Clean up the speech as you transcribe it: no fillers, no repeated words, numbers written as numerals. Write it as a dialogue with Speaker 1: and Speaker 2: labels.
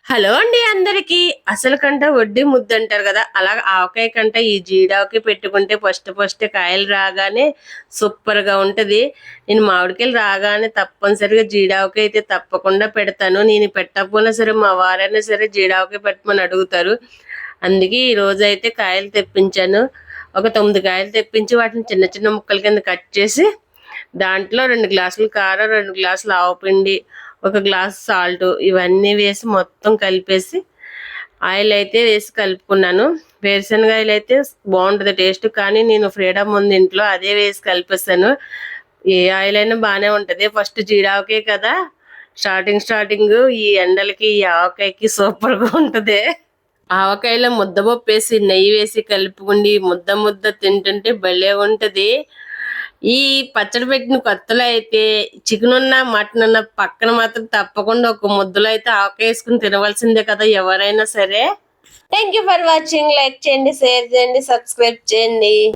Speaker 1: Hello అండి అందరికి. అసలు కంట వడ్డీ ముద్ద అంటారు కదా, అలా ఆవకాయ కంట ఈ జీడావకాయ పెట్టుకుంటే ఫస్ట్ కాయలు రాగానే సూపర్ గా ఉంటది. నేను మామిడికాయలు రాగానే తప్పనిసరిగా జీడావకాయ అయితే తప్పకుండా పెడతాను. నేను పెట్టకపోయినా సరే మా వారైనా సరే జీడావకాయ పెట్టమని అడుగుతారు. అందుకే ఈ రోజు అయితే కాయలు తెప్పించాను. ఒక 9 కాయలు తెప్పించి వాటిని చిన్న చిన్న ముక్కల కింద కట్ చేసి దాంట్లో 2 గ్లాసులు కారం, 2 గ్లాసులు ఆవపిండి, ఒక గ్లాస్ సాల్ట్ ఇవన్నీ వేసి మొత్తం కలిపేసి ఆయిల్ అయితే వేసి కలుపుకున్నాను. వేరుశనగాయలు అయితే బాగుంటుంది టేస్ట్, కానీ నేను ఫ్రీడమ్ ఉంది ఇంట్లో, అదే వేసి కలిపేస్తాను. ఏ ఆయిల్ అయినా బాగానే ఉంటుంది. ఫస్ట్ జీరావకాయ కదా, స్టార్టింగ్ ఈ ఎండలకి ఈ ఆవకాయకి సూపర్గా ఉంటుంది. ఆవకాయలో ముద్దపప్పు వేసి నెయ్యి వేసి కలుపుకుండి ముద్ద తింటుంటే భలే ఉంటది. ఈ పచ్చడి పెట్టిన కొత్తలో అయితే చికెన్ ఉన్నా మటన్ ఉన్నా పక్కన మాత్రం తప్పకుండా ఒక ముద్దలో అయితే ఆవకాయ వేసుకుని తినవలసిందే కదా ఎవరైనా సరే. Thank you for watching. Like చేయండి, షేర్ చేయండి, సబ్స్క్రైబ్ చేయండి.